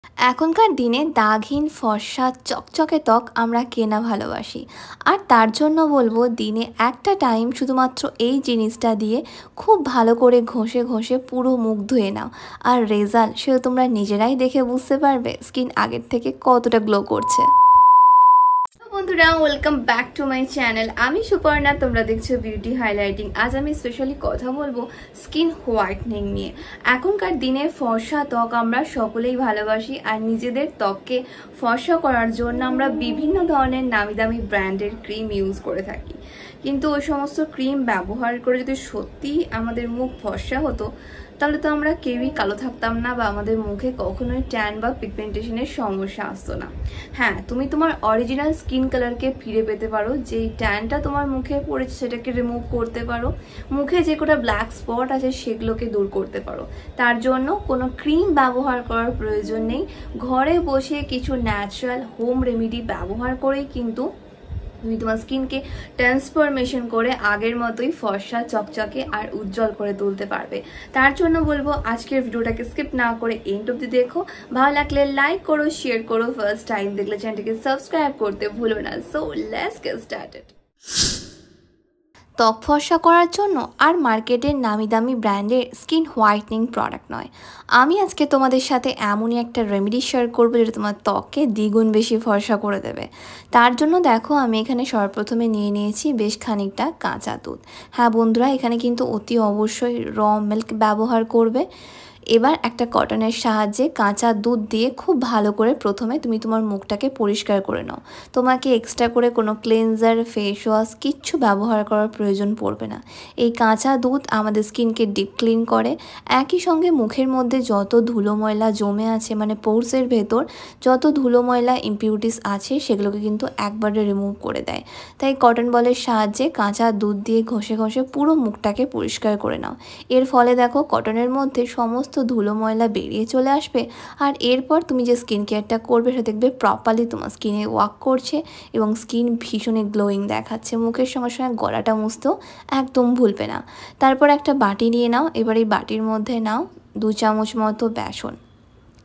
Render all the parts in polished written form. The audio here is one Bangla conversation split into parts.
এখনকার দিনে দাগহীন ফর্সা চকচকে ত্বক আমরা কেনা ভালোবাসি। আর তার জন্য বলবো দিনে একটা টাইম শুধুমাত্র এই জিনিসটা দিয়ে খুব ভালো করে ঘষে ঘষে পুরো মুখ ধুয়ে নাও। আর রেজাল্ট সেও তোমরা নিজেরাই দেখে বুঝতে পারবে স্কিন আগের থেকে কতটা গ্লো করছে। বন্ধুরা, welcome back to my channel. আমি সুপর্ণা, তোমরা দেখছো বিউটি হাইলাইটিং। আজ আমি স্পেশালি কথা বলবো স্কিন হোয়াইটনিং নিয়ে। এখনকার দিনে ফর্সা ত্বক আমরা সকলেই ভালোবাসি, আর নিজেদের ত্বককে ফর্সা করার জন্য আমরা বিভিন্ন ধরনের নামি দামি ব্র্যান্ডের ক্রিম ইউজ করে থাকি। কিন্তু ওই সমস্ত ক্রিম ব্যবহার করে যদি সত্যি আমাদের মুখ ফর্সা হতো, তাহলে তো আমরা কেউই কালো থাকতাম না, বা আমাদের মুখে কখনোই ট্যান বা পিগমেন্টেশনের সমস্যা আসতো না। হ্যাঁ, তুমি তোমার অরিজিনাল স্কিন কালারকে ফিরে পেতে পারো, যেই ট্যানটা তোমার মুখে পড়েছে সেটাকে রিমুভ করতে পারো, মুখে যে কটা ব্ল্যাক স্পট আছে সেগুলোকে দূর করতে পারো। তার জন্য কোনো ক্রিম ব্যবহার করার প্রয়োজন নেই। ঘরে বসে কিছু ন্যাচারাল হোম রেমেডি ব্যবহার করেই কিন্তু তুমি তোমার স্কিনকে ট্রান্সফরমেশন করে আগের মতোই ফর্সা চকচকে আর উজ্জ্বল করে তুলতে পারবে। তার জন্য বলবো আজকের ভিডিওটাকে স্কিপ না করে এন্ড অবধি দেখো। ভালো লাগলে লাইক করো, শেয়ার করো, ফার্স্ট টাইম দেখলে চ্যানেলটিকে সাবস্ক্রাইব করতে ভুলো না। So let's get started. ত্বক ফর্সা করার জন্য আর মার্কেটের নামি দামি ব্র্যান্ডের স্কিন হোয়াইটনিং প্রোডাক্ট নয়, আমি আজকে তোমাদের সাথে এমনই একটা রেমেডি শেয়ার করবো যেটা তোমার ত্বককে দ্বিগুণ বেশি ফর্সা করে দেবে। তার জন্য দেখো, আমি এখানে সর্বপ্রথমে নিয়ে নিয়েছি বেশ খানিকটা কাঁচা দুধ। হ্যাঁ বন্ধুরা, এখানে কিন্তু অতি অবশ্যই র মিল্ক ব্যবহার করবে। এবার একটা কটনের সাহায্যে কাঁচা দুধ দিয়ে খুব ভালো করে প্রথমে তুমি তোমার মুখটাকে পরিষ্কার করে নাও। তোমাকে এক্সট্রা করে কোনো ক্লেনজার, ফেস ওয়াশ কিচ্ছু ব্যবহার করার প্রয়োজন পড়বে না। এই কাঁচা দুধ আমাদের স্কিনকে ডিপ ক্লিন করে, একই সঙ্গে মুখের মধ্যে যত ধুলো ময়লা জমে আছে, মানে পোরসের ভেতর যত ধুলো ময়লা ইমপিউরিটিস আছে সেগুলোকে কিন্তু একবারে রিমুভ করে দেয়। তাই কটন বলের সাহায্যে কাঁচা দুধ দিয়ে ঘষে ঘষে পুরো মুখটাকে পরিষ্কার করে নাও। এর ফলে দেখো কটনের মধ্যে সমস্ত ধুলো ময়লা বেরিয়ে চলে আসবে। আর এরপর তুমি যে স্কিন কেয়ারটা করবে সেটা দেখবে প্রপারলি তোমার স্কিনে ওয়ার্ক করছে এবং স্কিন ভীষণই গ্লোয়িং দেখাচ্ছে। মুখের সঙ্গে সঙ্গে গলাটা মুছতেও একদম ভুলবে না। তারপর একটা বাটি নিয়ে নাও। এবার এই বাটির মধ্যে নাও 2 চামচ মতো বেসন।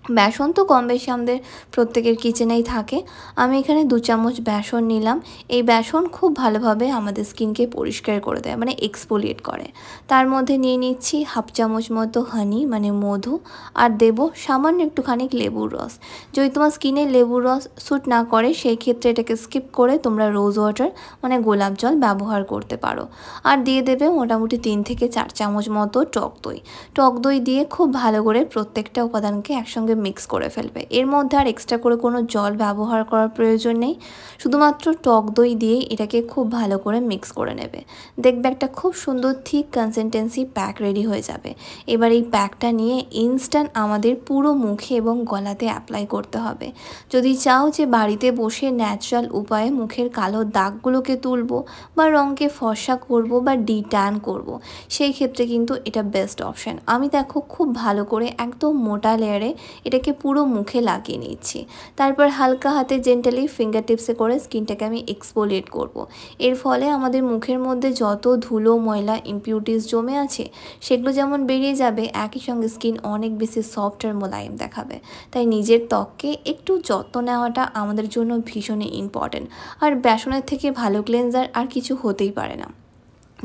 বেসন তো কম বেশি আমাদের প্রত্যেকের কিচেনেই থাকে। আমি এখানে 2 চামচ বেসন নিলাম। এই বেসন খুব ভালোভাবে আমাদের স্কিনকে পরিষ্কার করে দেয়, মানে এক্সফোলিয়েট করে। তার মধ্যে নিয়ে নিচ্ছি 1/2 চামচ মতো হানি, মানে মধু, আর দেব সামান্য একটুখানি লেবুর রস। যদি তোমার স্কিনে লেবুর রস স্যুট না করে সেই ক্ষেত্রে এটাকে স্কিপ করে তোমরা রোজ ওয়াটার, মানে গোলাপ জল ব্যবহার করতে পারো। আর দিয়ে দেবে মোটামুটি 3 থেকে 4 চামচ মতো টক দই। টক দই দিয়ে খুব ভালো করে প্রত্যেকটা উপাদানকে একসঙ্গে মিক্স করে ফেলবে। এর মধ্যে আর এক্সট্রা করে কোনো জল ব্যবহার করার প্রয়োজন নেই, শুধুমাত্র টক দই দিয়েই এটাকে খুব ভালো করে মিক্স করে নেবে। দেখবে একটা খুব সুন্দর থিক কনসিস্টেন্সি প্যাক রেডি হয়ে যাবে। এবার এই প্যাকটা নিয়ে ইনস্ট্যান্ট আমাদের পুরো মুখে এবং গলাতে অ্যাপ্লাই করতে হবে। যদি চাও যে বাড়িতে বসে ন্যাচারাল উপায়ে মুখের কালো দাগগুলোকে তুলবো, বা রঙকে ফর্সা করব, বা ডিট্যান করব, সেই ক্ষেত্রে কিন্তু এটা বেস্ট অপশান। আমি দেখো খুব ভালো করে একদম মোটা লেয়ারে এটাকে পুরো মুখে লাগিয়ে নিচ্ছি। তারপর হালকা হাতে জেন্টালি ফিঙ্গার টিপসে করে স্কিনটাকে আমি এক্সফোলিয়েট করব। এর ফলে আমাদের মুখের মধ্যে যত ধুলো ময়লা ইমপিউরিটিস জমে আছে সেগুলো যেমন বেরিয়ে যাবে, একই সঙ্গে স্কিন অনেক বেশি সফট আর মোলায়েম দেখাবে। তাই নিজের ত্বককে একটু যত্ন নেওয়াটা আমাদের জন্য ভীষণই ইম্পর্টেন্ট। আর বেসনের থেকে ভালো ক্লেনজার আর কিছু হতেই পারে না,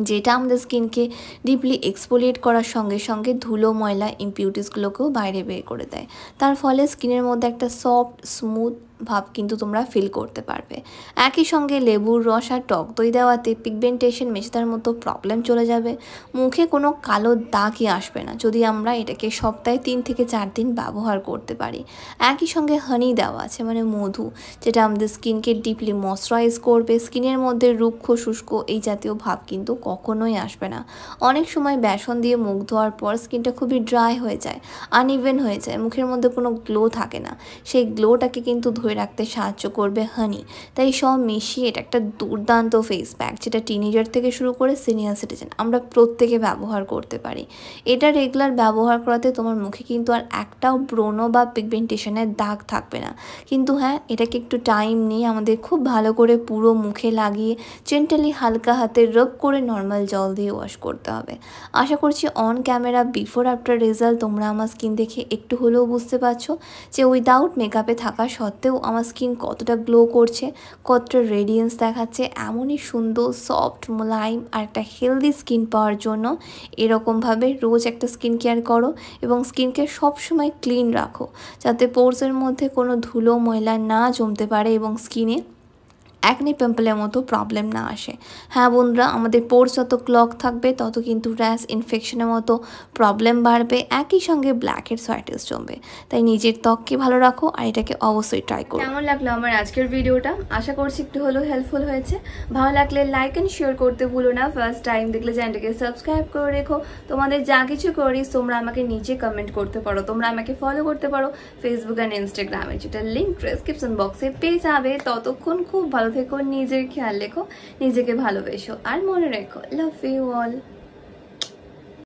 যেটা আমাদের স্কিনকে ডিপলি এক্সফোলিয়েট করার সঙ্গে সঙ্গে ধুলো ময়লা ইমপিউরিটিসগুলোকেও বাইরে বের করে দেয়। তার ফলে স্কিনের মধ্যে একটা সফট স্মুথ ভাব কিন্তু তোমরা ফিল করতে পারবে। একই সঙ্গে লেবুর রস আর টক দই দেওয়াতে পিগমেন্টেশন, মেচেদার মতো প্রবলেম চলে যাবে। মুখে কোনো কালো দাগই আসবে না যদি আমরা এটাকে সপ্তাহে 3 থেকে 4 দিন ব্যবহার করতে পারি। একই সঙ্গে হানি দেওয়া আছে, মানে মধু, যেটা আমাদের স্কিনকে ডিপলি ময়শ্চারাইজ করবে। স্কিনের মধ্যে রুক্ষ শুষ্ক এই জাতীয় ভাব কিন্তু কখনোই আসবে না। অনেক সময় বেসন দিয়ে মুখ ধোয়ার পর স্কিনটা খুবই ড্রাই হয়ে যায়, আনইভেন হয়ে যায়, মুখের মধ্যে কোনো গ্লো থাকে না। সেই গ্লোটাকে কিন্তু ধরে ধুয়ে রাখতে সাহায্য করবে হানি। তাই সব মিশিয়ে এটা একটা দুর্দান্ত ফেস প্যাক, যেটা টিনেজার থেকে শুরু করে সিনিয়র সিটিজেন আমরা প্রত্যেকে ব্যবহার করতে পারি। এটা রেগুলার ব্যবহার করাতে তোমার মুখে কিন্তু আর একটাও ব্রণ বা পিগমেন্টেশনের দাগ থাকবে না। কিন্তু হ্যাঁ, এটাকে একটু টাইম নিয়ে আমাদের খুব ভালো করে পুরো মুখে লাগিয়ে জেন্টালি হালকা হাতে রব করে নর্মাল জল দিয়ে ওয়াশ করতে হবে। আশা করছি on camera before after result তোমরা আমার স্কিন দেখে একটু হলেও বুঝতে পারছো যে উইদাউট মেকআপে থাকা সত্ত্বেও আমার স্কিন কতটা গ্লো করছে, কতটা রেডিয়েন্স দেখাচ্ছে। এমনই সুন্দর সফট মোলায়েম আর একটা হেলদি স্কিন পাওয়ার জন্য এরকমভাবে রোজ একটা স্কিন কেয়ার করো এবং স্কিনকে সবসময় ক্লিন রাখো, যাতে পোরসের মধ্যে কোনো ধুলো ময়লা না জমতে পারে এবং স্কিনে অ্যাকনি পিম্পলের মতো প্রবলেম না আসে। হ্যাঁ বন্ধুরা, আমাদের পোরস যত ক্লগ থাকবে তত কিন্তু র্যাশ ইনফেকশনের মতো প্রবলেম বাড়বে, একই সঙ্গে ব্ল্যাকের সোয়াইটিস জমবে। তাই নিজের ত্বককে ভালো রাখো আর এটাকে অবশ্যই ট্রাই করো। কেমন লাগলো আমার আজকের ভিডিওটা? আশা করছি একটু হলেও হেল্পফুল হয়েছে। ভালো লাগলে লাইক অ্যান্ড শেয়ার করতে ভুলো না। ফার্স্ট টাইম দেখলে চ্যানেলটাকে সাবস্ক্রাইব করে রেখো। তোমাদের যা কিছু করিস তোমরা আমাকে নিচে কমেন্ট করতে পারো, তোমরা আমাকে ফলো করতে পারো ফেসবুক অ্যান্ড ইনস্টাগ্রামে, যেটা লিঙ্ক ডেসক্রিপশন বক্সে পেয়ে যাবে। ততক্ষণ খুব ভালো থেকো, নিজের খেয়াল রেখো, নিজেকে ভালোবেসো আর মনে রেখো লাভ ইউ অল।